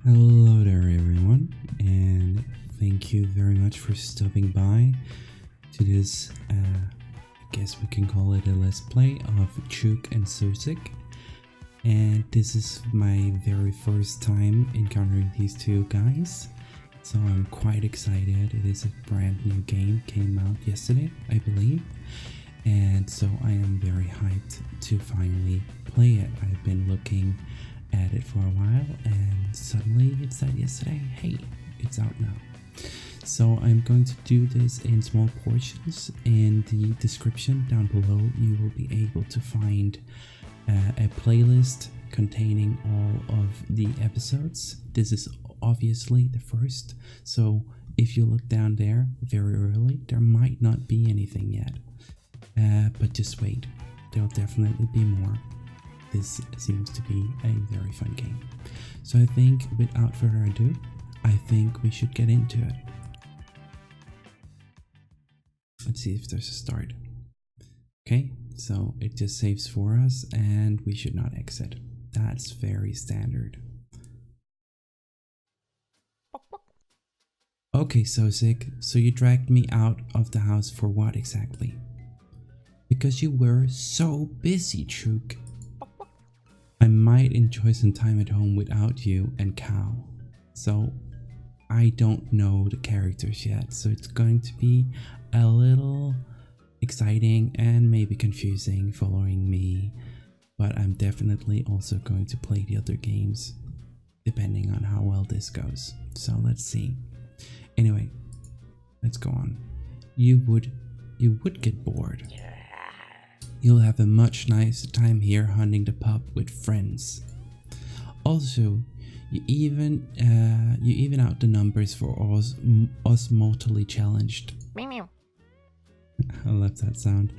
Hello there everyone, and thank you very much for stopping by to this, I guess we can call it a let's play of Chook and Sosig. And this is my very first time encountering these two guys, so I'm quite excited. It is a brand new game, came out yesterday I believe, and so I am very hyped to finally play it. I've been looking at it for a while and suddenly it said yesterday, hey, it's out now. So I'm going to do this in small portions. In the description down below you will be able to find a playlist containing all of the episodes. This is obviously the first, so if you look down there very early, there might not be anything yet, but just wait, there'll definitely be more. This seems to be a very fun game. So I think without further ado, I think we should get into it. Let's see if there's a start. Okay, so it just saves for us and we should not exit. That's very standard. Okay, Sosig, so you dragged me out of the house for what exactly? Because you were so busy, Chook. I might enjoy some time at home without you and Cow. So I don't know the characters yet, so it's going to be a little exciting and maybe confusing following me, but I'm definitely also going to play the other games depending on how well this goes. So let's see. Anyway, let's go on. You would get bored. You'll have a much nicer time here hunting the pup with friends. Also, you even out the numbers for osmotally challenged. Meow. I love that sound.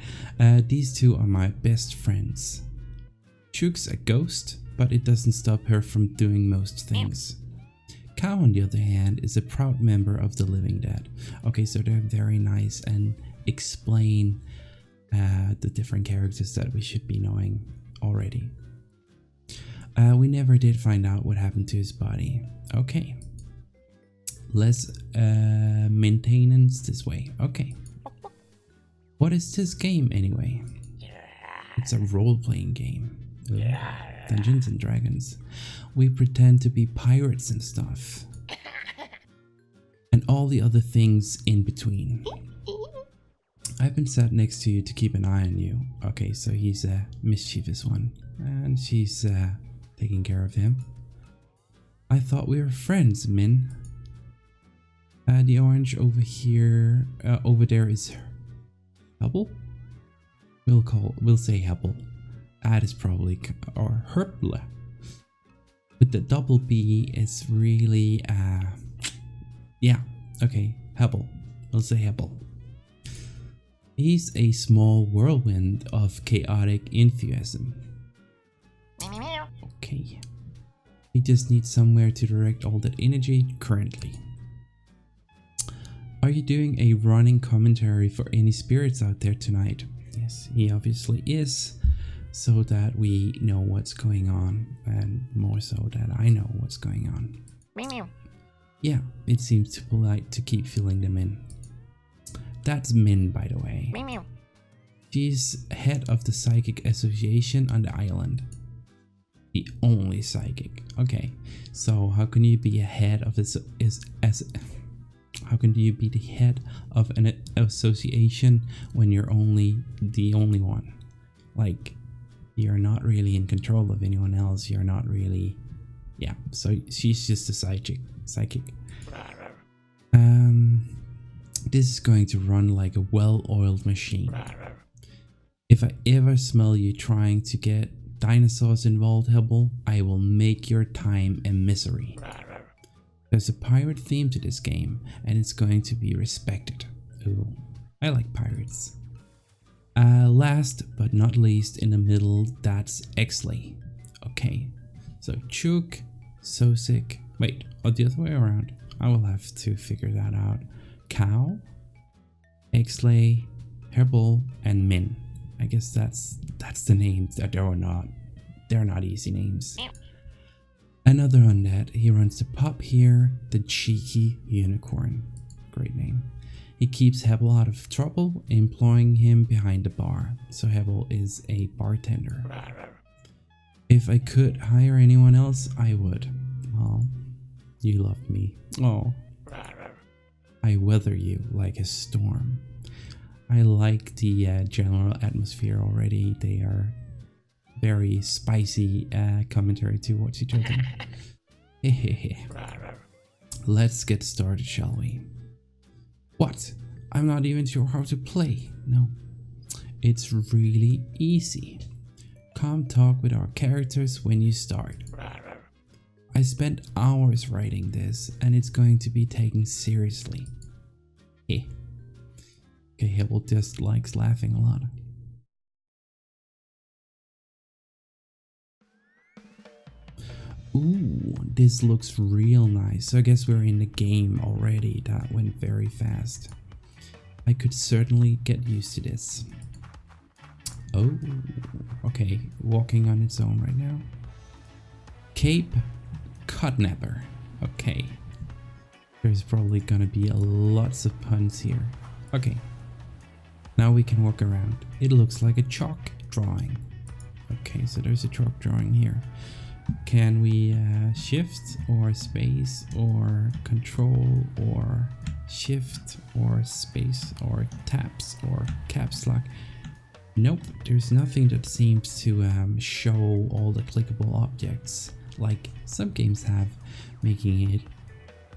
These two are my best friends. Chook's a ghost, but it doesn't stop her from doing most things. Cow, on the other hand, is a proud member of the living dead. Okay, so they're very nice and explain the different characters that we should be knowing already. We never did find out what happened to his body. Okay. Less maintenance this way. Okay. What is this game anyway? It's a role-playing game. Dungeons and Dragons. We pretend to be pirates and stuff. And all the other things in between. I've been sat next to you to keep an eye on you. Okay, so he's a mischievous one. And she's taking care of him. I thought we were friends, Min. The orange over here, over there is Hubble? We'll say Hubble. That is probably, or Herble. With the double B, it's really, yeah, okay, Hubble. We'll say Hubble. He's a small whirlwind of chaotic enthusiasm. Okay. He just needs somewhere to direct all that energy currently. Are you doing a running commentary for any spirits out there tonight? Yes, he obviously is, so that we know what's going on, and more so that I know what's going on. Meow. Yeah, it seems too polite to keep filling them in. That's Min, by the way. Meow. She's head of the psychic association on the island. The only psychic. Okay, so how can you be a head of this? How can you be the head of an association when you're the only one? Like, you're not really in control of anyone else. You're not really, yeah. So she's just a psychic. This is going to run like a well-oiled machine. If I ever smell you trying to get dinosaurs involved, Hubble, I will make your time a misery. There's a pirate theme to this game, and it's going to be respected. Ooh, I like pirates. Last but not least, in the middle, that's Exley. Okay, so Chook, Sosig, wait, or the other way around. I will have to figure that out. Cow, Exley, Herbal, and Min. I guess that's the names that they're not easy names. Another undead. He runs the pub here, the Cheeky Unicorn. Great name. He keeps Hebel out of trouble, employing him behind the bar. So Hebel is a bartender. If I could hire anyone else, I would. Well, you love me. Oh. I weather you like a storm. I like the general atmosphere already. They are very spicy commentary towards each other. Let's get started, shall we? What? I'm not even sure how to play. No, it's really easy. Come talk with our characters when you start. I spent hours writing this and it's going to be taken seriously. Okay, Hebel just likes laughing a lot. Ooh, this looks real nice. So I guess we're in the game already. That went very fast. I could certainly get used to this. Oh, okay. Walking on its own right now. Cape Cutnapper. Okay. There's probably gonna be lots of puns here. Okay. Now we can walk around. It looks like a chalk drawing. Okay, so there's a chalk drawing here. Can we shift or space or control or shift or space or taps or caps lock? Nope, there's nothing that seems to show all the clickable objects like some games have, making it,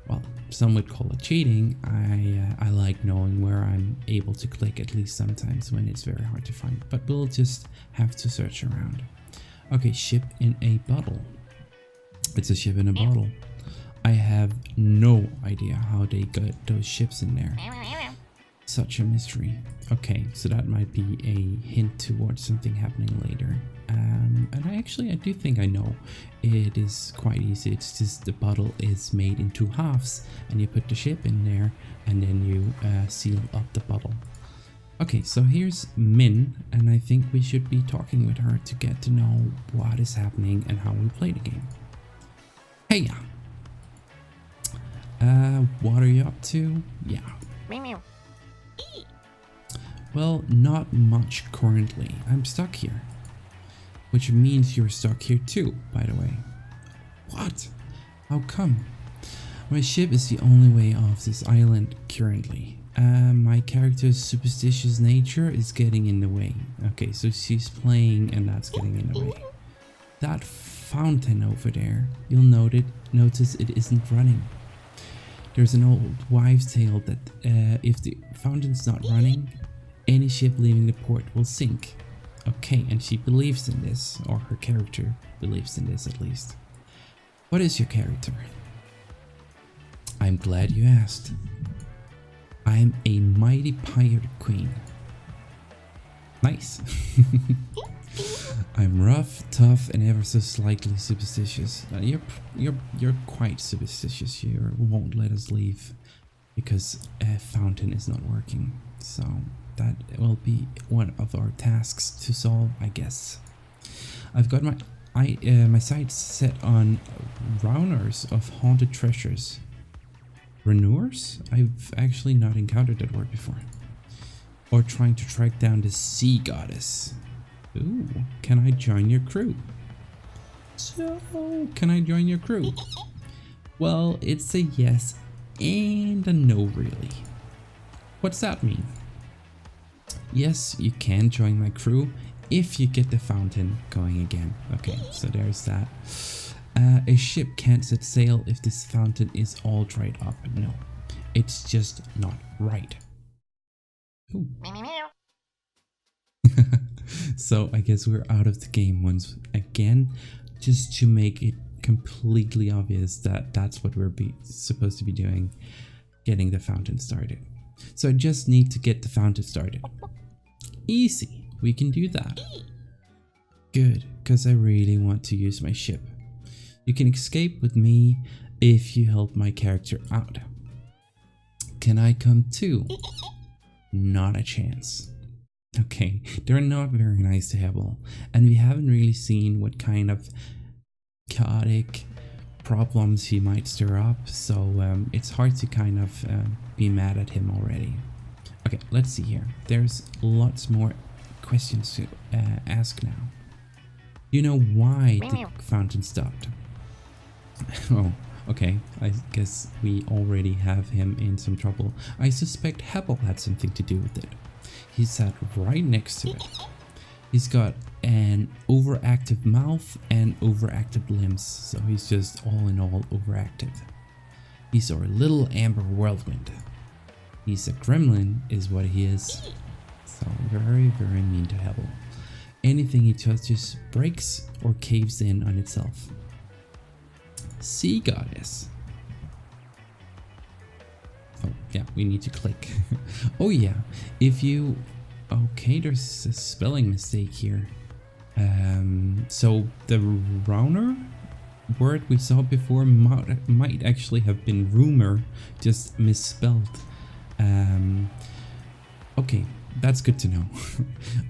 well, some would call it cheating. I like knowing where I'm able to click, at least sometimes when it's very hard to find, but we'll just have to search around. Okay, ship in a bottle. It's a ship in a bottle. I have no idea how they got those ships in there. Such a mystery. Okay, so that might be a hint towards something happening later. And I do think I know. It is quite easy. It's just the bottle is made in two halves and you put the ship in there and then you seal up the bottle. Okay, so here's Min, and I think we should be talking with her to get to know what is happening and how we play the game. Hey, what are you up to? Yeah. Well, not much currently. I'm stuck here. Which means you're stuck here too, by the way. What? How come? My ship is the only way off this island currently. My character's superstitious nature is getting in the way. Okay, so she's playing and that's getting in the way. That fountain over there, you'll notice it isn't running. There's an old wives' tale that if the fountain's not running, any ship leaving the port will sink. Okay, and she believes in this, or her character believes in this at least. What is your character? I'm glad you asked. I'm a mighty pirate queen. Nice. I'm rough, tough, and ever so slightly superstitious. You're quite superstitious. You won't let us leave because a fountain is not working. So that will be one of our tasks to solve, I guess. I've got my sights set on rouners of haunted treasures. Renewers? I've actually not encountered that word before. Or trying to track down the sea goddess. Ooh, can I join your crew? So, can I join your crew? Well, it's a yes and a no really. What's that mean? Yes, you can join my crew if you get the fountain going again. Okay, so there's that. A ship can't set sail if this fountain is all dried up. No, it's just not right. Ooh. So I guess we're out of the game once again, just to make it completely obvious that that's what we're supposed to be doing, getting the fountain started. So I just need to get the fountain started. Easy, we can do that. Good, because I really want to use my ship. You can escape with me if you help my character out. Can I come too? Not a chance. Okay, they're not very nice to Hebel, and we haven't really seen what kind of chaotic problems he might stir up, so it's hard to kind of be mad at him already. Okay, let's see here. There's lots more questions to ask now. You know why the fountain stopped? Oh, okay. I guess we already have him in some trouble. I suspect Hebel had something to do with it. He sat right next to it. He's got an overactive mouth and overactive limbs, so he's just all in all overactive. He's our little amber whirlwind. He's a gremlin is what he is. So very, very mean to Hebel. Anything he touches breaks or caves in on itself. Sea goddess. Oh yeah, we need to click. Oh yeah, if you... Okay, there's a spelling mistake here. So the Rauner word we saw before might actually have been rumor, just misspelled. Okay, that's good to know.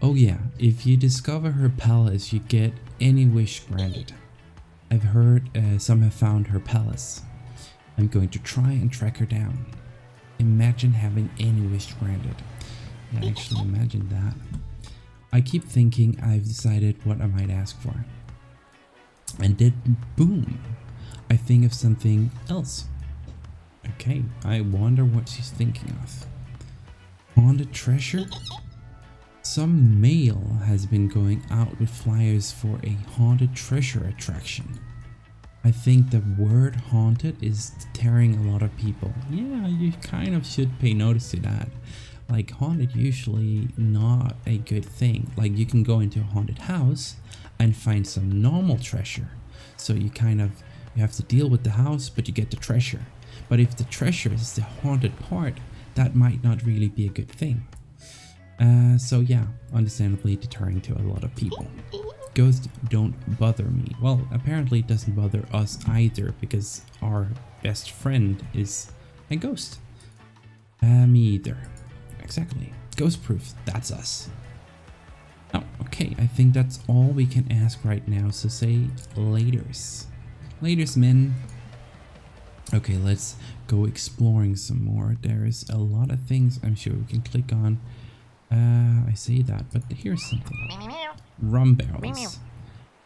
Oh yeah, if you discover her palace, you get any wish granted. I've heard some have found her palace. I'm going to try and track her down. Imagine having any wish granted. Yeah, actually imagine that. I keep thinking I've decided what I might ask for. And then boom, I think of something else. Okay, I wonder what she's thinking of. Haunted treasure? Some male has been going out with flyers for a haunted treasure attraction. I think the word haunted is deterring a lot of people. Yeah, you kind of should pay notice to that. Like, haunted usually not a good thing. Like, you can go into a haunted house and find some normal treasure. So you have to deal with the house, but you get the treasure. But if the treasure is the haunted part, that might not really be a good thing. So yeah, understandably deterring to a lot of people. Ghosts don't bother me. Well, apparently it doesn't bother us either, because our best friend is a ghost. Me either. Exactly. Ghost proof, that's us. Oh, okay, I think that's all we can ask right now, so say laters. Laters, men. Okay, let's go exploring some more. There is a lot of things I'm sure we can click on. I say that, but here's something. Rum barrels.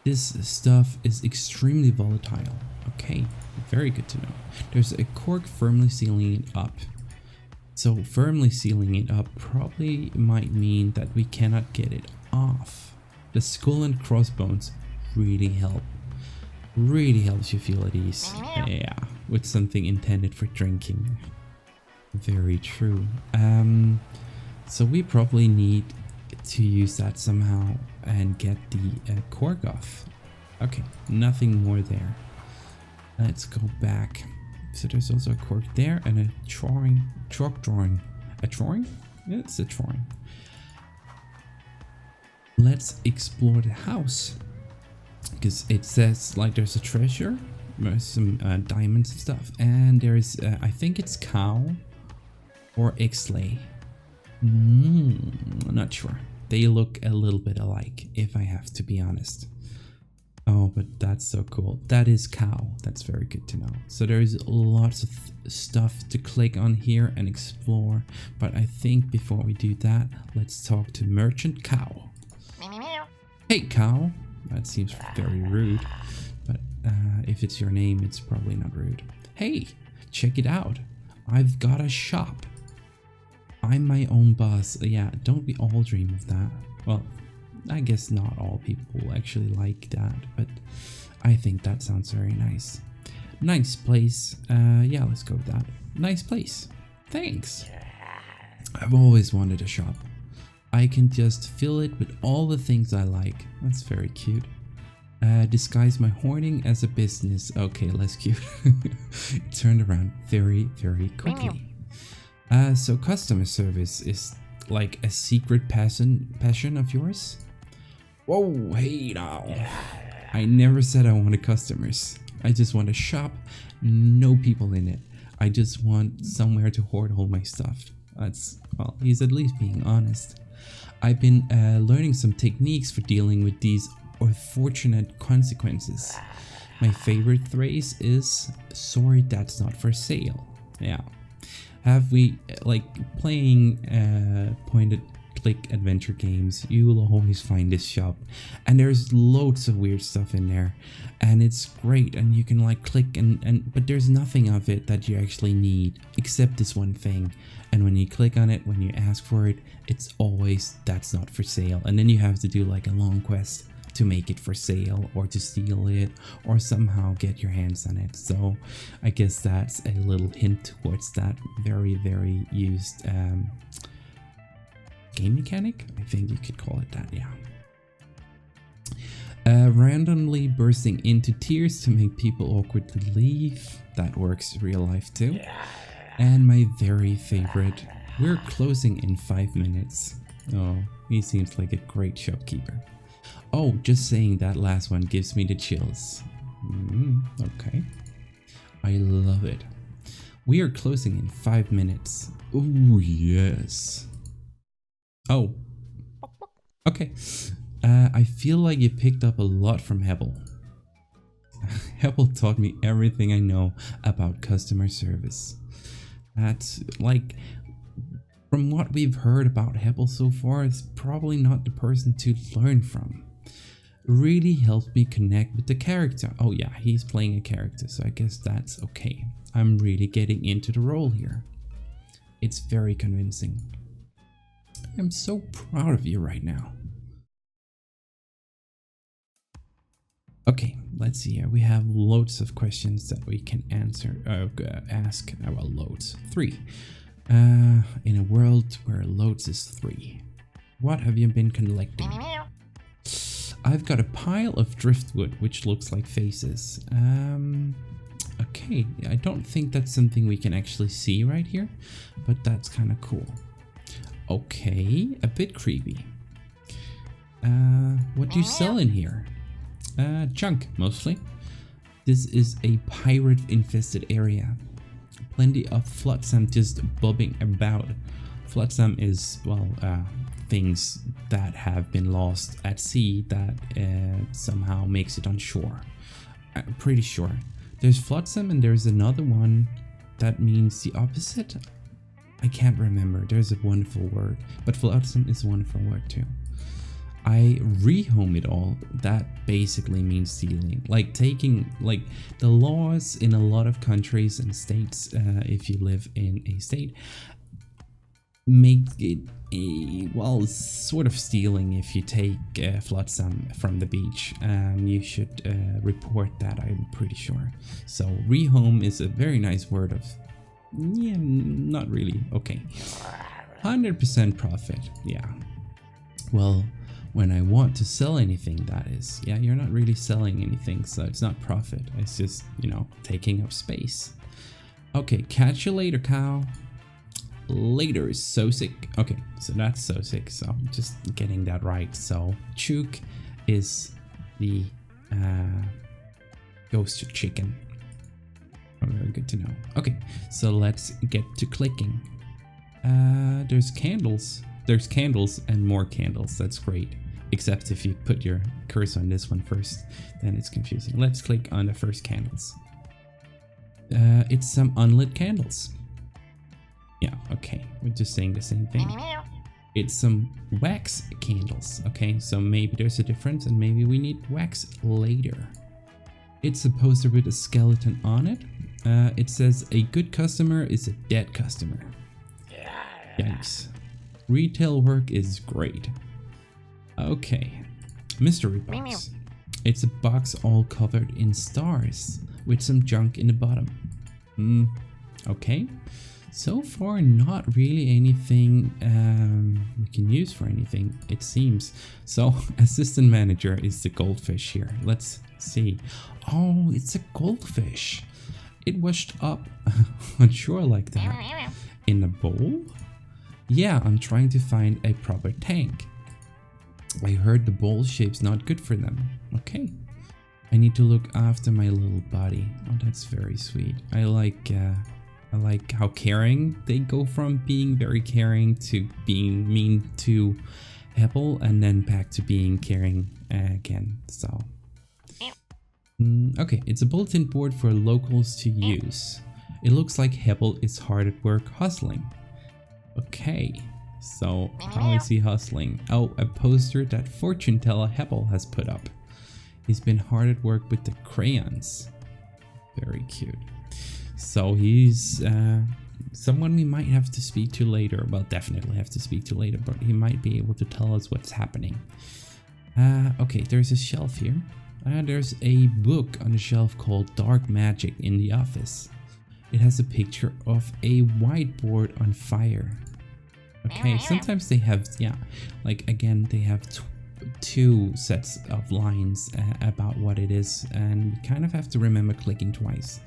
This stuff is extremely volatile. Okay, very good to know. There's a cork firmly sealing it up. So firmly sealing it up probably might mean that we cannot get it off. The skull and crossbones really help. Really helps you feel at ease. Yeah, with something intended for drinking. Very true. So we probably need to use that somehow and get the cork off. Okay, nothing more there. Let's go back. So there's also a cork there and a chalk drawing. A drawing? Yeah, it's a drawing. Let's explore the house. Because it says like there's a treasure, there's some diamonds and stuff, and there's I think it's cow or Ixlay. Not sure. They look a little bit alike, if I have to be honest. Oh, but that's so cool. That is cow. That's very good to know. So there's lots of stuff to click on here and explore, but I think before we do that, let's talk to Merchant Cow. Hey cow. That seems very rude, but if it's your name, it's probably not rude. Hey, check it out. I've got a shop. I'm my own boss. Yeah, don't we all dream of that? Well, I guess not all people actually like that, but I think that sounds very nice. Nice place. Yeah, let's go with that. Nice place. Thanks. I've always wanted a shop. I can just fill it with all the things I like. That's very cute. Disguise my hoarding as a business. Okay, less cute. It turned around very, very quickly. So customer service is like a secret passion of yours? Whoa, hey now. I never said I wanted customers. I just want a shop, no people in it. I just want somewhere to hoard all my stuff. That's, well, he's at least being honest. I've been learning some techniques for dealing with these unfortunate consequences. My favorite phrase is, sorry, that's not for sale. Yeah. Have we, like, playing pointed click adventure games, you will always find this shop, and there's loads of weird stuff in there, and it's great, and you can like click and but there's nothing of it that you actually need except this one thing, and when you click on it, when you ask for it, it's always that's not for sale, and then you have to do like a long quest to make it for sale or to steal it or somehow get your hands on it. So I guess that's a little hint towards that very used game mechanic, I think you could call it that. Yeah. Randomly bursting into tears to make people awkwardly leave, that works real life too. And my very favorite, we're closing in 5 minutes. Oh, he seems like a great shopkeeper. Oh, just saying that last one gives me the chills. Okay. I love it. We are closing in 5 minutes. Oh, yes. Oh. Okay. I feel like you picked up a lot from Hebel. Hebel taught me everything I know about customer service. That's like, from what we've heard about Hebel so far, it's probably not the person to learn from. Really helped me connect with the character. Oh yeah, he's playing a character, so I guess that's okay. I'm really getting into the role here. It's very convincing. I'm so proud of you right now. Okay, let's see here. We have loads of questions that we can ask. Well, loads. 3. In a world where loads is 3, what have you been collecting? I've got a pile of driftwood, which looks like faces. Okay, I don't think that's something we can actually see right here, but that's kind of cool. Okay, a bit creepy. What do you sell in here? Junk, mostly. This is a pirate-infested area. Plenty of flotsam just bobbing about. Flotsam is, well, things that have been lost at sea that somehow makes it on shore. I'm pretty sure. There's flotsam and there's another one that means the opposite. I can't remember. There's a wonderful word, but flotsam is a wonderful word too. I rehome it all. That basically means stealing, like taking, like the laws in a lot of countries and states, if you live in a state, make it a, well, sort of stealing. If you take flotsam from the beach, you should report that, I'm pretty sure. So rehome is a very nice word of, yeah, not really. Okay, 100% profit. Yeah, well, when I want to sell anything, that is. Yeah, you're not really selling anything, so it's not profit. It's just, you know, taking up space. Okay, catch you later, cow. Later is Sosig. Okay, so that's Sosig, so just getting that right. So Chook is the ghost chicken. Oh, very good to know. Okay, so let's get to clicking. There's candles. There's candles and more candles. That's great. Except if you put your cursor on this one first, then it's confusing. Let's click on the first candles. It's some unlit candles. Yeah, okay. We're just saying the same thing. It's some wax candles. Okay, so maybe there's a difference and maybe we need wax later. It's a poster with a skeleton on it. It says a good customer is a dead customer. Yikes. Retail work is great. Okay, mystery box. It's a box all covered in stars with some junk in the bottom. Okay, so far not really anything we can use for anything, it seems. So assistant manager is the goldfish here. Let's see. Oh, it's a goldfish. It washed up on shore like that. In a bowl? Yeah, I'm trying to find a proper tank. I heard the bowl shape's not good for them. Okay. I need to look after my little buddy. Oh, that's very sweet. I like how caring they go from being very caring to being mean to Hebel and then back to being caring again. So Okay, it's a bulletin board for locals to use. It looks like Hebel is hard at work hustling. Okay, so how is he hustling? Oh, a poster that fortune teller Hebel has put up. He's been hard at work with the crayons. Very cute. So he's someone we might have to speak to later. Well, definitely have to speak to later, but he might be able to tell us what's happening. Okay, there's a shelf here. There's a book on the shelf called Dark Magic in the Office. It has a picture of a whiteboard on fire. Okay, sometimes they have, yeah, like again, they have two sets of lines about what it is, and we kind of have to remember clicking twice.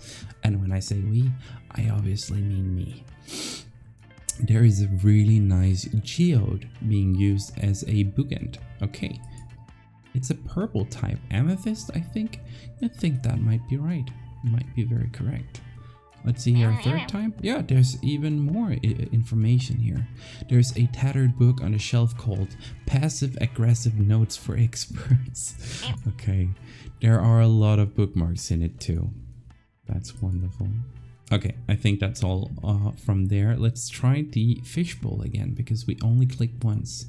And when I say we, I obviously mean me. There is a really nice geode being used as a bookend. Okay, it's a purple type amethyst, I think. I think that might be right. Might be very correct. Let's see here, third time. Yeah, there's even more information here. There's a tattered book on the shelf called Passive Aggressive Notes for Experts. Okay, there are a lot of bookmarks in it too. That's wonderful. Okay, I think that's all from there. Let's try the fishbowl again, because we only clicked once.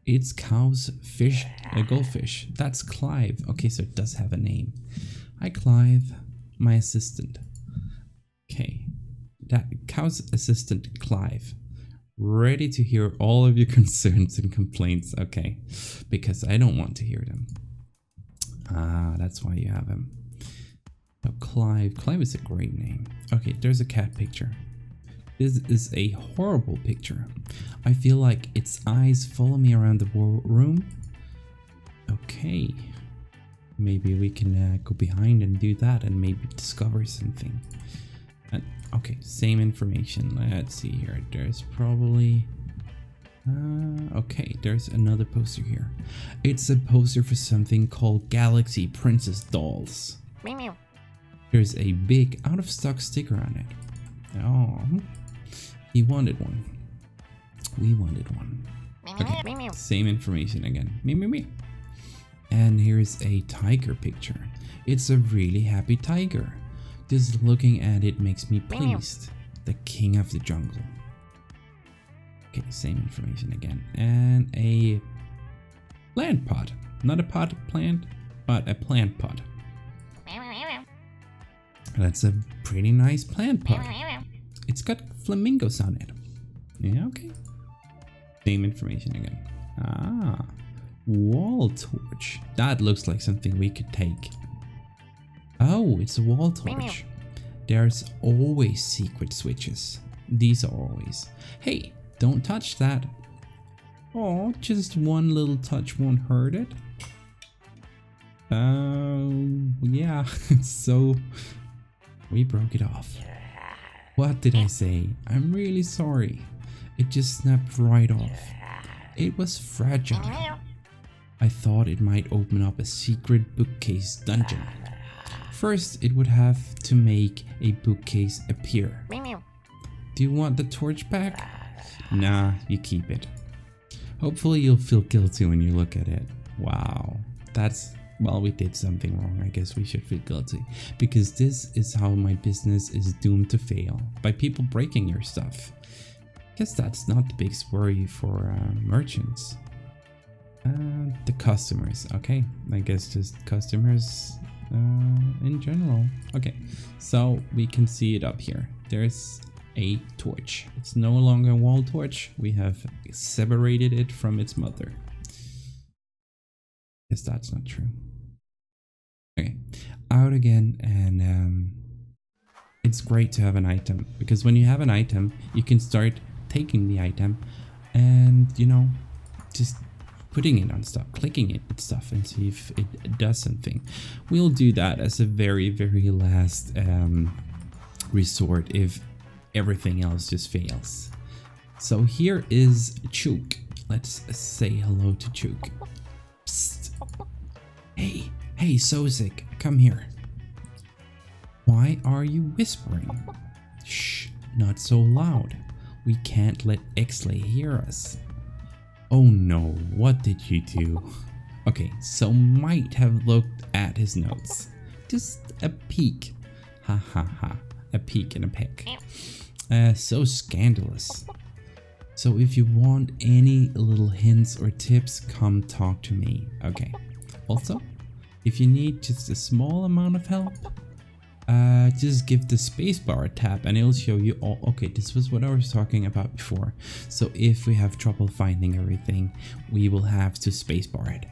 It's Cow's fish, a goldfish. That's Clive. Okay, so it does have a name. Hi Clive, my assistant. Okay, that Cow's assistant Clive, ready to hear all of your concerns and complaints. Okay, because I don't want to hear them. Ah, that's why you have him. So Clive is a great name. Okay, there's a cat picture. This is a horrible picture. I feel like its eyes follow me around the room. Okay, maybe we can go behind and do that and maybe discover something. Okay, same information. Let's see here. There's probably... okay, there's another poster here. It's a poster for something called Galaxy Princess Dolls. There's a big out-of-stock sticker on it. Oh, he wanted one. We wanted one. Okay, same information again. Me. And here's a tiger picture. It's a really happy tiger. Just looking at it makes me pleased. The king of the jungle. Okay, same information again. And a plant pot. Not a pot plant, but a plant pot. That's a pretty nice plant pot. It's got flamingos on it. Yeah, okay. Same information again. Ah, wall torch. That looks like something we could take. Oh, it's a wall torch. There's always secret switches. These are always. Hey, don't touch that. Oh, just one little touch won't hurt it. Yeah, so we broke it off. What did I say? I'm really sorry. It just snapped right off. It was fragile. I thought it might open up a secret bookcase dungeon. First, it would have to make a bookcase appear. Do you want the torch back? Nah, you keep it. Hopefully you'll feel guilty when you look at it. Wow, that's... well, we did something wrong. I guess we should feel guilty. Because this is how my business is doomed to fail. By people breaking your stuff. Guess that's not the biggest worry for merchants. The customers. Okay, I guess just customers in general. Okay, so we can see it up here. There's a torch. It's no longer a wall torch. We have separated it from its mother. Guess that's not true. Okay, out again, and it's great to have an item, because when you have an item, you can start taking the item and, you know, just putting it on stuff, clicking it at stuff and see if it does something. We'll do that as a very, very last resort if everything else just fails. So here is Chook. Let's say hello to Chook. Psst. Hey Sosig, come here. Why are you whispering? Shh, not so loud. We can't let Exley hear us. Oh no, what did you do? Okay, so might have looked at his notes. just a peek. Ha ha ha. A peek and a peck. So scandalous. So if you want any little hints or tips, come talk to me. Okay. Also, if you need just a small amount of help, just give the spacebar a tap and it'll show you all. Okay, this was what I was talking about before. So if we have trouble finding everything, we will have to spacebar it.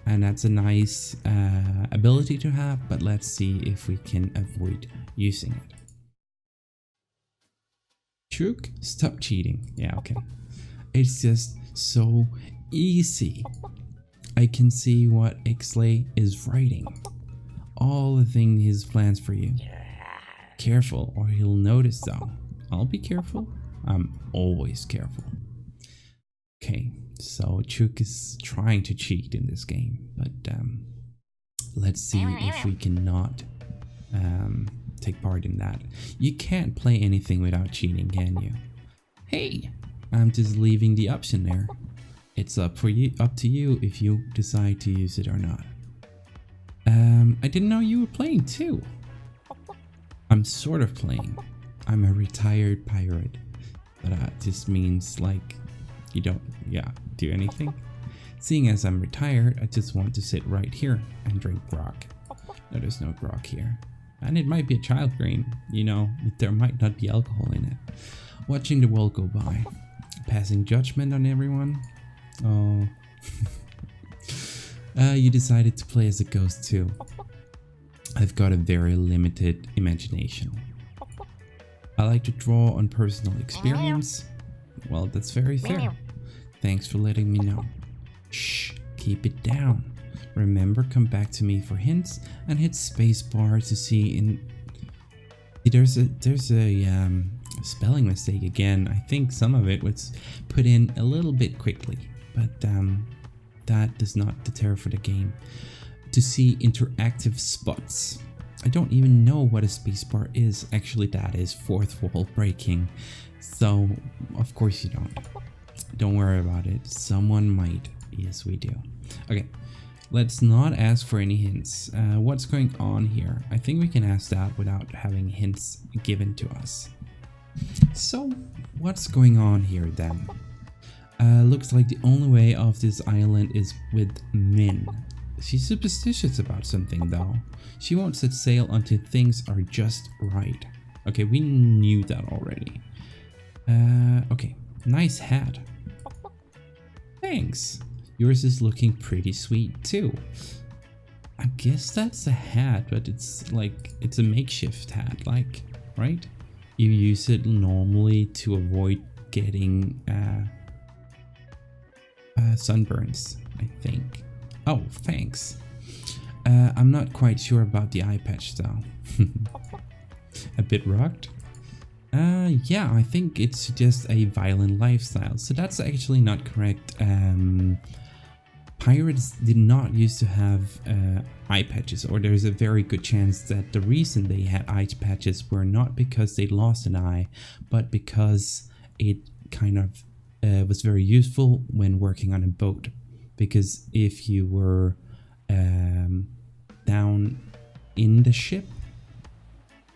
And that's a nice ability to have, but let's see if we can avoid using it. Chook, stop cheating. Yeah, okay. It's just so easy. I can see what Ixley is writing. All the things he plans for you. Careful or he'll notice though. I'll be careful. I'm always careful. Okay, so Chook is trying to cheat in this game, but let's see if we cannot take part in that. You can't play anything without cheating, can you? Hey, I'm just leaving the option there. It's up to you if you decide to use it or not. I didn't know you were playing too. I'm sort of playing. I'm a retired pirate, but this means like you don't do anything. Seeing as I'm retired, I just want to sit right here and drink grog. No, there's no grog here. And it might be a child grain, you know, there might not be alcohol in it. Watching the world go by. Passing judgment on everyone. Oh. You decided to play as a ghost too. I've got a very limited imagination. I like to draw on personal experience. Well, that's very fair. Thanks for letting me know. Shh, keep it down. Remember, come back to me for hints and hit spacebar to see in. There's a spelling mistake again. I think some of it was put in a little bit quickly, but that does not deter for the game. To see interactive spots. I don't even know what a spacebar is. Actually, that is fourth wall breaking. So, of course you don't. Don't worry about it. Someone might. Yes, we do. Okay, let's not ask for any hints. What's going on here? I think we can ask that without having hints given to us. So, what's going on here then? Looks like the only way off this island is with Nenn. She's superstitious about something though. She won't set sail until things are just right. Okay, we knew that already. Okay, nice hat. Thanks. Yours is looking pretty sweet too. I guess that's a hat, but it's like, it's a makeshift hat, like, right? You use it normally to avoid getting sunburns, I think. Oh, thanks. I'm not quite sure about the eye patch though. A bit rocked? Yeah, I think it's just a violent lifestyle, so that's actually not correct. Pirates did not used to have eye patches, or there's a very good chance that the reason they had eye patches were not because they lost an eye, but because it kind of was very useful when working on a boat. Because if you were down in the ship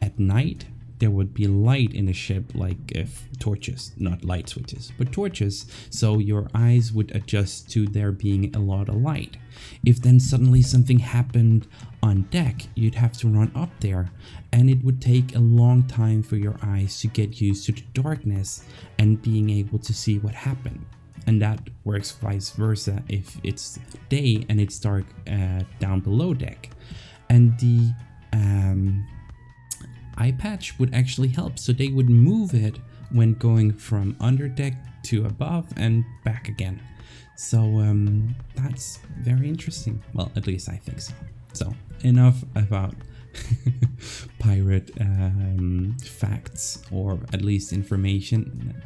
at night, there would be light in the ship, like torches, not light switches, but torches, so your eyes would adjust to there being a lot of light. If then suddenly something happened on deck, you'd have to run up there, and it would take a long time for your eyes to get used to the darkness and being able to see what happened. And that works vice versa if it's day and it's dark down below deck. And the eye patch would actually help, so they would move it when going from under deck to above and back again. So that's very interesting. Well, at least I think so. So enough about pirate facts, or at least information.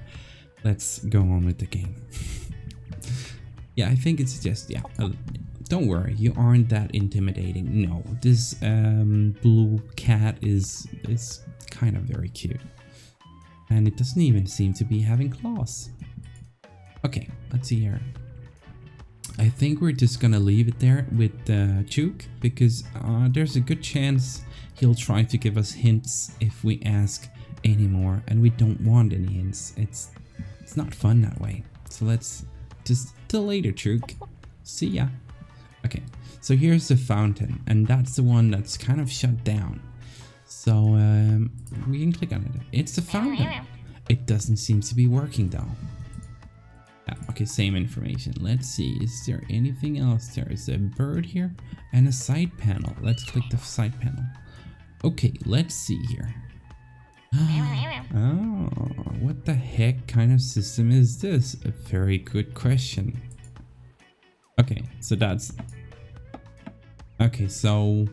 Let's go on with the game. Yeah, I think it's just, yeah, don't worry, you aren't that intimidating. No, this blue cat is kind of very cute. And it doesn't even seem to be having claws. Okay, let's see here. I think we're just gonna leave it there with Chook, because there's a good chance he'll try to give us hints if we ask any more, and we don't want any hints. It's not fun that way. So let's just till later, Chook. See ya. Okay, so here's the fountain, and that's the one that's kind of shut down. So we can click on it. It's the fountain. It doesn't seem to be working though. Okay, same information. Let's see, is there anything else? There is a bird here and a side panel. Let's click the side panel. Okay, let's see here. Oh, what the heck kind of system is this? A very good question. Okay, so that's... Okay, so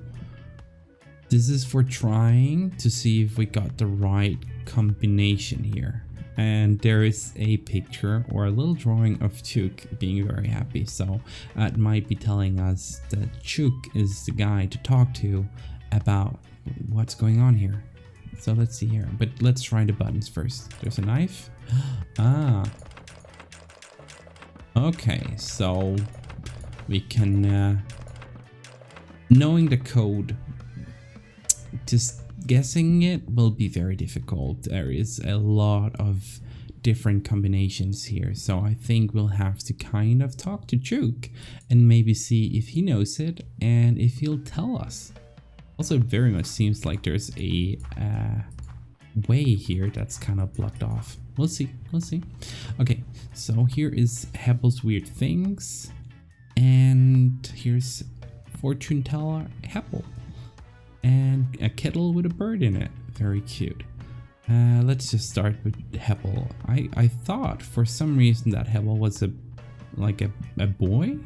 this is for trying to see if we got the right combination here. And there is a picture or a little drawing of Chook being very happy. So that might be telling us that Chook is the guy to talk to about what's going on here. So let's see here. But let's try the buttons first. There's a knife. Ah. Okay, so we can... knowing the code, just guessing it will be very difficult. There is a lot of different combinations here, so I think we'll have to kind of talk to Chook and maybe see if he knows it and if he'll tell us. Also, it very much seems like there's a way here that's kind of blocked off. We'll see, we'll see. Okay, so here is Hebble's Weird Things, and here's Fortune Teller Hebbel. And a kettle with a bird in it. Very cute. Let's just start with Hebbel. I thought for some reason that Hebbel was a boy,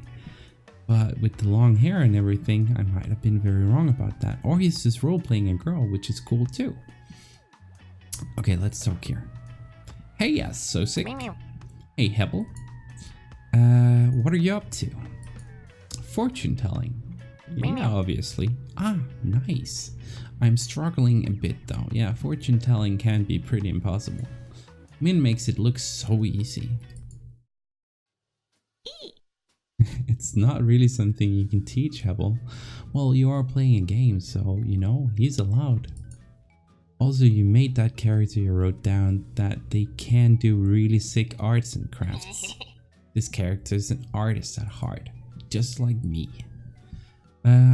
but with the long hair and everything, I might have been very wrong about that. Or he's just role-playing a girl, which is cool too. Okay, let's talk here. Hey, yes, Sosig. Hey, Hebbel. What are you up to? Fortune telling. Yeah, obviously. Ah, nice. I'm struggling a bit though. Yeah, fortune telling can be pretty impossible. Min makes it look so easy. It's not really something you can teach, Hebbel. Well, you are playing a game, so, you know, he's allowed. Also, you made that character you wrote down that they can do really sick arts and crafts. This character is an artist at heart, just like me.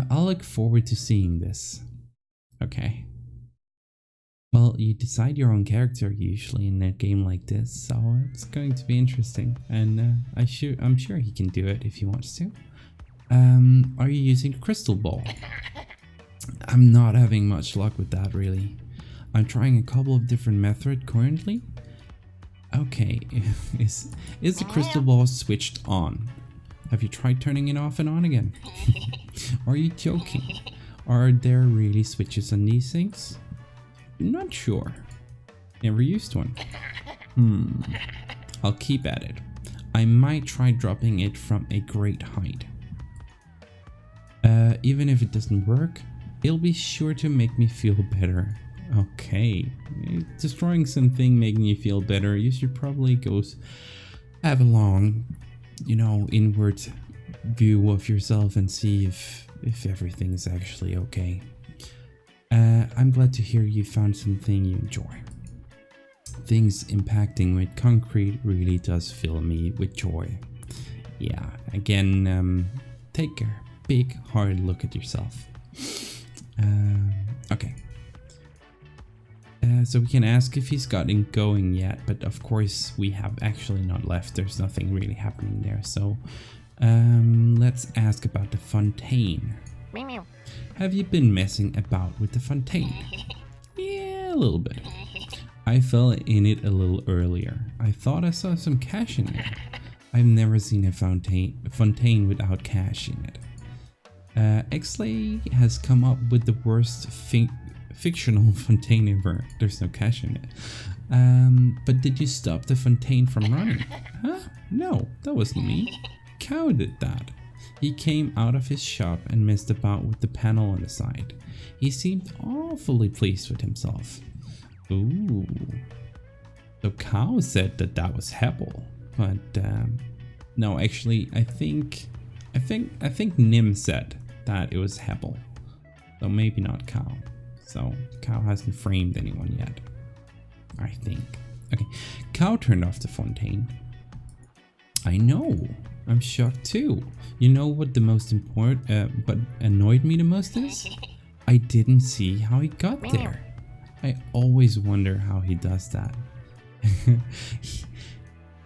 I'll look forward to seeing this. Okay. Well, you decide your own character usually in a game like this, so it's going to be interesting. And I'm sure he can do it if he wants to. Are you using a crystal ball? I'm not having much luck with that, really. I'm trying a couple of different methods currently. Okay, is the crystal ball switched on? Have you tried turning it off and on again? Are you joking? Are there really switches on these things? Not sure. Never used one. I'll keep at it. I might try dropping it from a great height. Even if it doesn't work, it'll be sure to make me feel better. Okay. Destroying something making you feel better, you should probably go have a long, you know, inward view of yourself and see if everything's actually okay. I'm glad to hear you found something you enjoy. Things impacting with concrete really does fill me with joy. Yeah, again, take a big hard look at yourself. Okay. So we can ask if he's gotten going yet, but of course we have actually not left. There's nothing really happening there. So let's ask about the fontaine. Have you been messing about with the fontaine? Yeah, a little bit. I fell in it a little earlier. I thought I saw some cash in it. I've never seen a fontaine without cash in it. Xley has come up with the worst fictional fontaine ever. There's no cash in it. But did you stop the fontaine from running? Huh? No, that wasn't me. Cow did that. He came out of his shop and messed about with the panel on the side. He seemed awfully pleased with himself. Ooh. So Cow said that was Hebbel, but No, actually, I think Nim said that it was Hebel. So maybe not Cow. So Cow hasn't framed anyone yet, I think. Okay, Cow turned off the fontaine. I know, I'm shocked too. You know what the most important, what annoyed me the most is? I didn't see how he got there. I always wonder how he does that.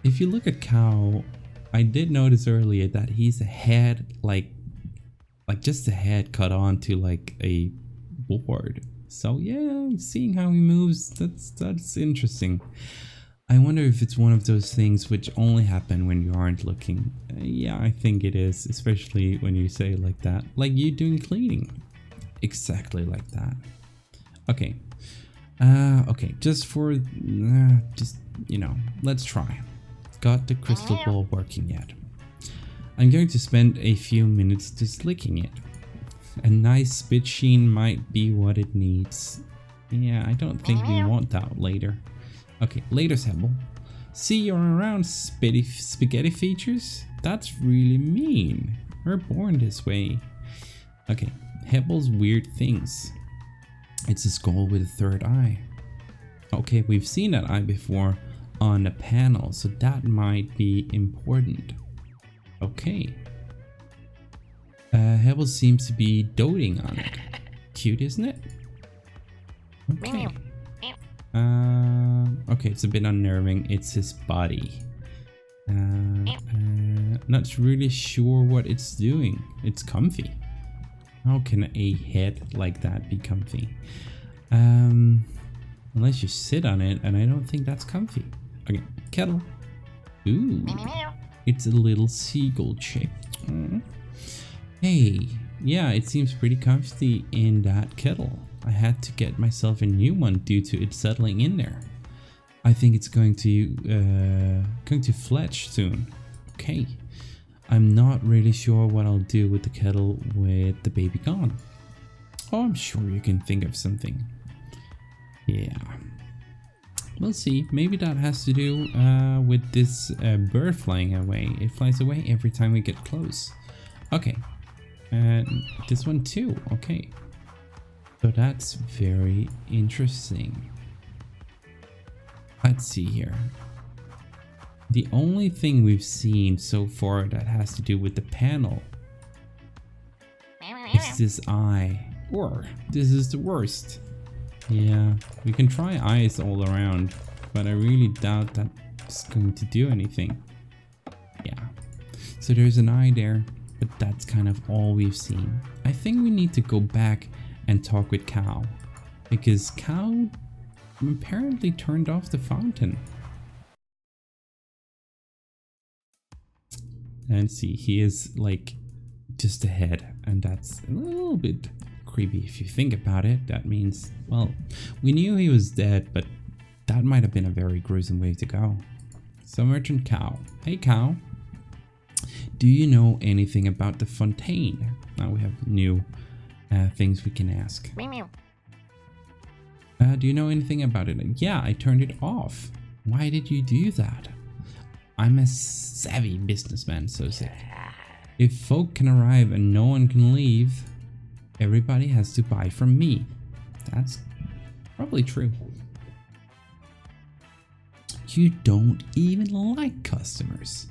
If you look at Cow, I did notice earlier that he's a head, like just a head cut onto like a board. So yeah, seeing how he moves, that's interesting. I wonder if it's one of those things which only happen when you aren't looking. Yeah, I think it is, especially when you say it like that. Like you doing cleaning. Exactly like that. Okay. Okay, just for, just, you know, let's try. Got the crystal ball working yet. I'm going to spend a few minutes just licking it. A nice spit sheen might be what it needs. Yeah, I don't think we want that later. Okay, later, Hebel. See you around, spaghetti features? That's really mean. We're born this way. Okay, Hebel's weird things. It's a skull with a third eye. Okay, we've seen that eye before on a panel, so that might be important. Okay. Hebel seems to be doting on it. Cute, isn't it? Okay. Okay, it's a bit unnerving. It's his body. Not really sure what it's doing. It's comfy. How can a head like that be comfy? Unless you sit on it, and I don't think that's comfy. Okay, kettle. Ooh, it's a little seagull shape. Hey, yeah, it seems pretty comfy in that kettle. I had to get myself a new one due to it settling in there. I think it's going to fletch soon. Okay. I'm not really sure what I'll do with the kettle with the baby gone. Oh, I'm sure you can think of something. Yeah. We'll see. Maybe that has to do with this bird flying away. It flies away every time we get close. Okay. And this one too. Okay. So that's very interesting. Let's see here. The only thing we've seen so far that has to do with the panel is this eye. Or this is the worst. Yeah, we can try eyes all around, but I really doubt that's going to do anything. Yeah. So there's an eye there, but that's kind of all we've seen. I think we need to go back and talk with Cow, because Cow apparently turned off the fountain. And see, he is like just ahead, and that's a little bit creepy if you think about it. That means, well, we knew he was dead, but that might have been a very gruesome way to go. So Merchant Cow. Hey Cow, do you know anything about the fontaine? Now we have new things we can ask. Do you know anything about it? Yeah, I turned it off. Why did you do that? I'm a savvy businessman, Sosig. If folk can arrive and no one can leave, everybody has to buy from me. That's probably true. You don't even like customers.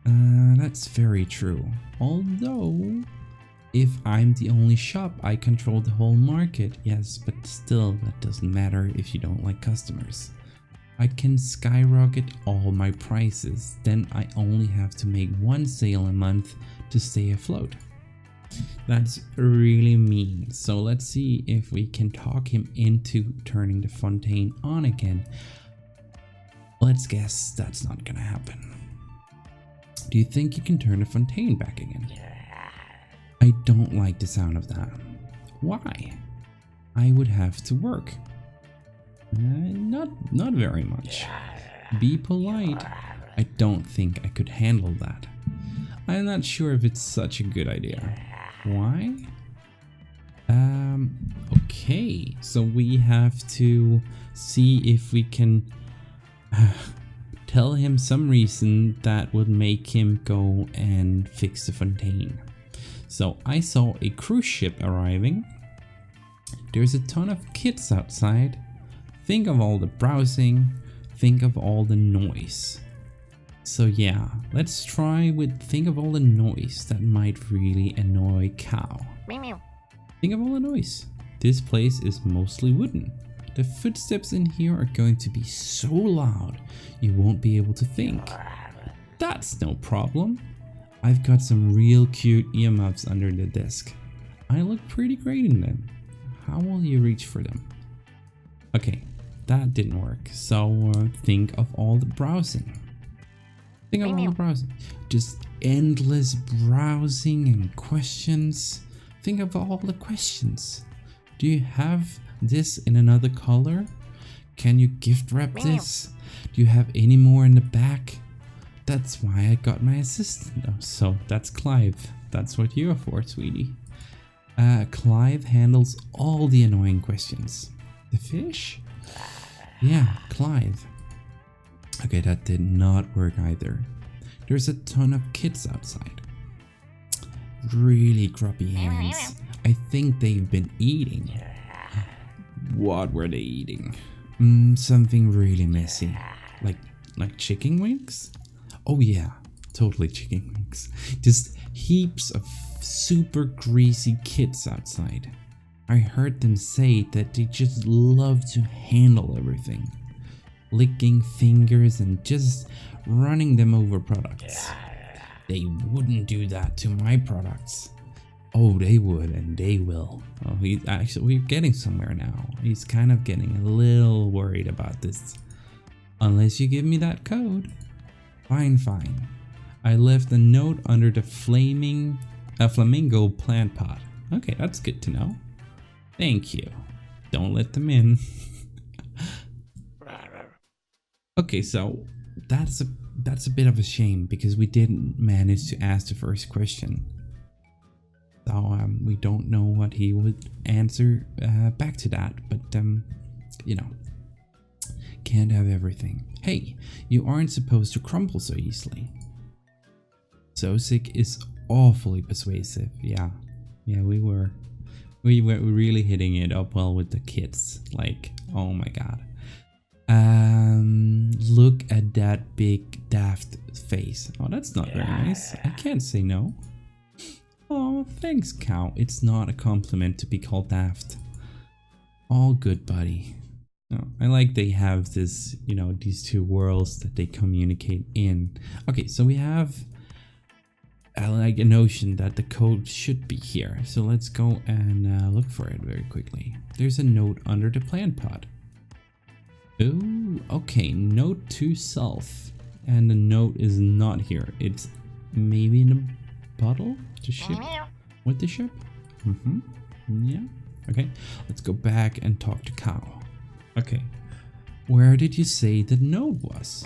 That's very true. Although, if I'm the only shop, I control the whole market. Yes, but still, that doesn't matter if you don't like customers. I can skyrocket all my prices, then I only have to make one sale a month to stay afloat. That's really mean, so let's see if we can talk him into turning the fontaine on again. Let's guess that's not gonna happen. Do you think you can turn the fontaine back again? I don't like the sound of that. Why? I would have to work. Not very much. Be polite. I don't think I could handle that. I'm not sure if it's such a good idea. Why? Okay, so we have to see if we can Tell him some reason that would make him go and fix the fontaine. So I saw a cruise ship arriving. There's a ton of kids outside. Think of all the browsing. Think of all the noise. So yeah, let's try with think of all the noise that might really annoy Cow. Think of all the noise. This place is mostly wooden. The footsteps in here are going to be so loud you won't be able to think. That's no problem. I've got some real cute earmuffs under the desk. I look pretty great in them. How will you reach for them? Okay, that didn't work. So think of all the browsing. Think of all the browsing. Just endless browsing and questions. Think of all the questions. Do you have this in another color? Can you gift wrap this? Do you have any more in the back? That's why I got my assistant. Oh, so that's Clive. That's what you're for, sweetie. Clive handles all the annoying questions. The fish? Yeah, Clive. Okay, that did not work either. There's a ton of kids outside. Really grubby hands. I think they've been eating. What were they eating? Something really messy. Like chicken wings? Oh yeah, totally chicken wings. Just heaps of super greasy kids outside. I heard them say that they just love to handle everything. Licking fingers and just running them over products. They wouldn't do that to my products. Oh, they would and they will. Oh, we're getting somewhere now. He's kind of getting a little worried about this. Unless you give me that code. Fine. I left a note under the flamingo plant pot. Okay, that's good to know. Thank you. Don't let them in. Okay, so that's a bit of a shame because we didn't manage to ask the first question. So we don't know what he would answer back to that, but you know, can't have everything. Hey, you aren't supposed to crumble so easily. Sosig is awfully persuasive. Yeah, we were really hitting it up well with the kids. Like, oh my god. Look at that big daft face. Oh, that's not very nice. I can't say no. Oh, thanks, Cow. It's not a compliment to be called daft. All good, buddy. No, I like they have this, you know, these two worlds that they communicate in. Okay, so we have like a notion that the code should be here. So let's go and look for it very quickly. There's a note under the plant pot. Oh, okay. Note to self. And the note is not here. It's maybe in a bottle? The ship? With the ship? Yeah. Okay. Let's go back and talk to Cow. Okay. Where did you say the note was?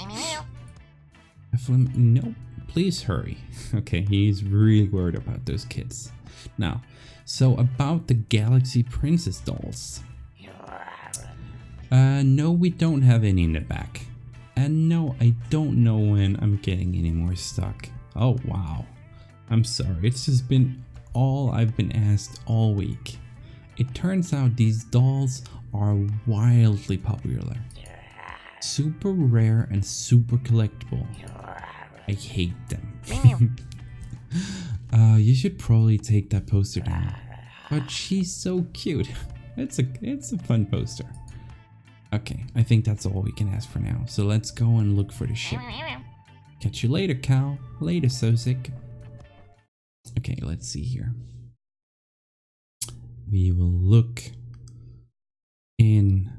No, please hurry. Okay, he's really worried about those kids. Now, so about the Galaxy Princess dolls. No, we don't have any in the back. And no, I don't know when I'm getting any more stock. Oh, wow. I'm sorry, it's just been all I've been asked all week. It turns out these dolls are wildly popular. Super rare and super collectible. I hate them. You should probably take that poster down. But she's so cute. It's a fun poster. Okay, I think that's all we can ask for now. So let's go and look for the ship. Catch you later, Cow. Later, Sosig. Okay, let's see here. We will look in...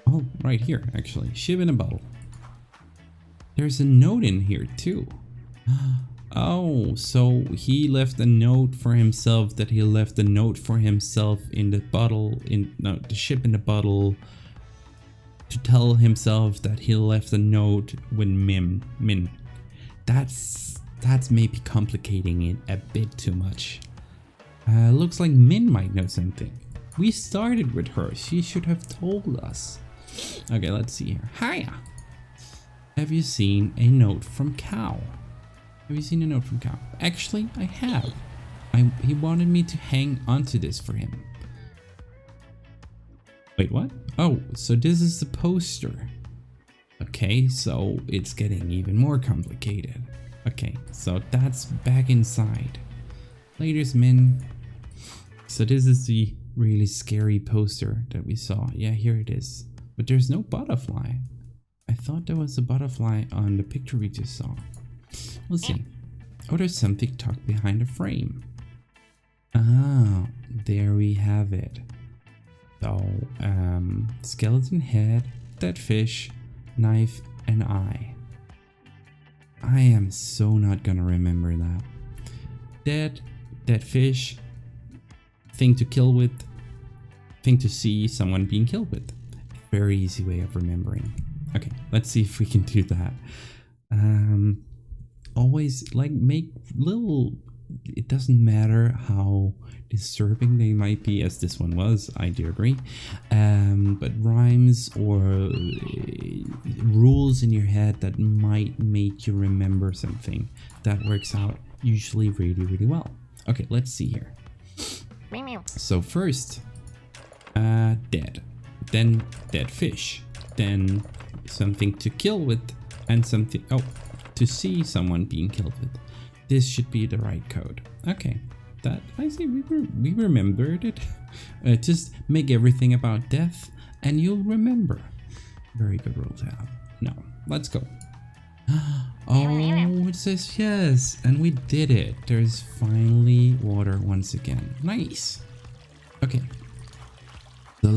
Oh, right here, actually. Ship in a bottle. There's a note in here, too. Oh, so he left a note for himself that he left a note for himself in the bottle, the ship in the bottle, to tell himself that he left a note with Min. That's maybe complicating it a bit too much. Looks like Min might know something. We started with her. She should have told us. Okay, let's see here. Hiya. Have you seen a note from Cow? Have you seen a note from Cow? Actually, I have. He wanted me to hang onto this for him. Wait, what? Oh, so this is the poster. Okay, so it's getting even more complicated. Okay, so that's back inside. Laters, Min. So this is the really scary poster that we saw. Yeah, here it is. But there's no butterfly. I thought there was a butterfly on the picture we just saw. We'll see. Oh, there's something tucked behind the frame. Ah, there we have it. So, skeleton head, dead fish, knife, and eye. I am so not gonna remember that. Dead fish, thing to kill with, thing to see someone being killed with. Very easy way of remembering. Okay, let's see if we can do that. Always like make little, it doesn't matter how disturbing they might be, as this one was, I do agree, but rhymes or rules in your head that might make you remember something, that works out usually really well. Okay, let's see here. So first dead, then dead fish, then something to kill with, and something to see someone being killed with. This should be the right code. Okay, that I see we remembered it. Just make everything about death and you'll remember. Very good rule to have. No, let's go. Oh, it says yes, and we did it. There's finally water once again. Nice. Okay. So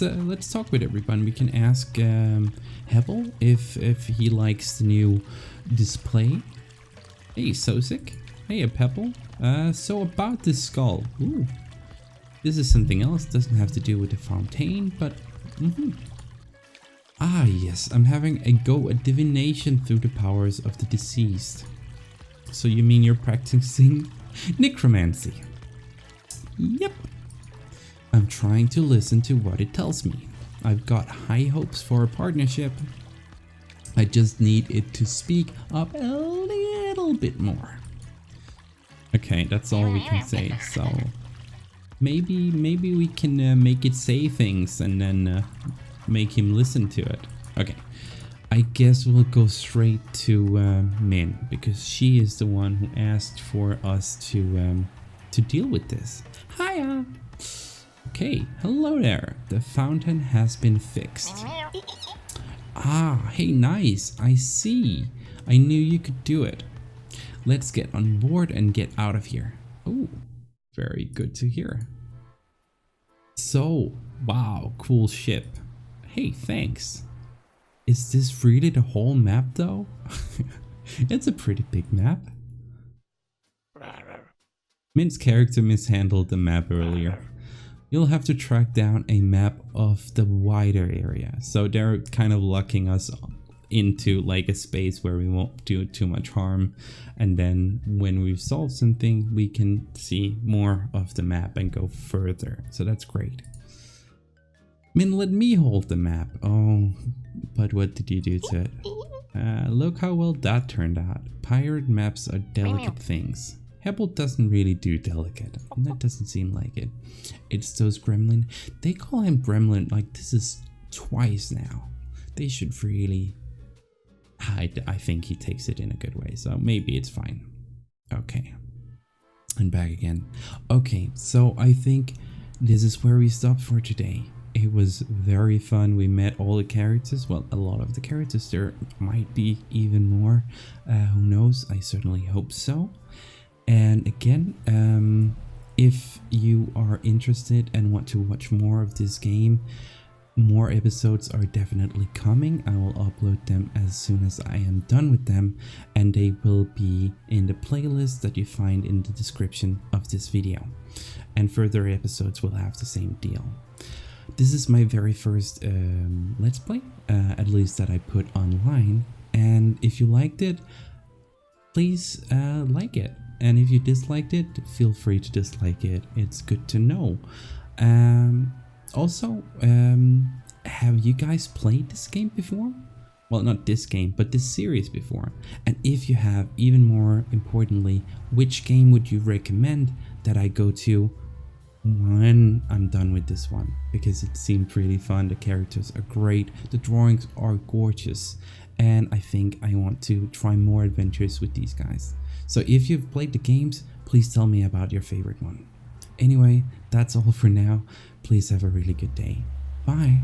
let's talk with everyone. We can ask Hebel if he likes the new display. Hey, Sosig. Hey, Pebble. So about this skull. Ooh. This is something else. Doesn't have to do with the fountain, but... Ah, yes. I'm having a go at divination through the powers of the deceased. So you mean you're practicing necromancy? Yep. I'm trying to listen to what it tells me. I've got high hopes for a partnership. I just need it to speak up a little bit more. Okay, that's all we can say. So maybe we can make it say things and then make him listen to it. Okay, I guess we'll go straight to Min, because she is the one who asked for us to deal with this. Hiya. Okay, hello there. The fountain has been fixed. Ah, hey, nice. I see. I knew you could do it. Let's get on board and get out of here. Oh, very good to hear. So, wow, cool ship. Hey, thanks. Is this really the whole map though? It's a pretty big map. Min's character mishandled the map earlier. You'll have to track down a map of the wider area. So they're kind of locking us into like a space where we won't do too much harm. And then when we've solved something, we can see more of the map and go further. So that's great. Min, let me hold the map. Oh, but what did you do to it? Look how well that turned out. Pirate maps are delicate things. Hebel doesn't really do delicate. That doesn't seem like it. It's those gremlin. They call him gremlin like this is twice now. They should really... I think he takes it in a good way, so maybe it's fine. Okay. And back again. Okay, so I think this is where we stop for today. It was very fun. We met all the characters. Well, a lot of the characters. There might be even more. Who knows? I certainly hope so. And again, if you are interested and want to watch more of this game, more episodes are definitely coming. I will upload them as soon as I am done with them, and they will be in the playlist that you find in the description of this video. And further episodes will have the same deal. This is my very first Let's Play, at least that I put online. And if you liked it, please like it. And if you disliked it, feel free to dislike it. It's good to know. Also, have you guys played this game before? well, not this game, but this series before? And if you have, even more importantly, which game would you recommend that I go to when I'm done with this one? Because it seemed really fun, the characters are great, the drawings are gorgeous, and I think I want to try more adventures with these guys. So if you've played the games, please tell me about your favorite one. Anyway, that's all for now. Please have a really good day. Bye!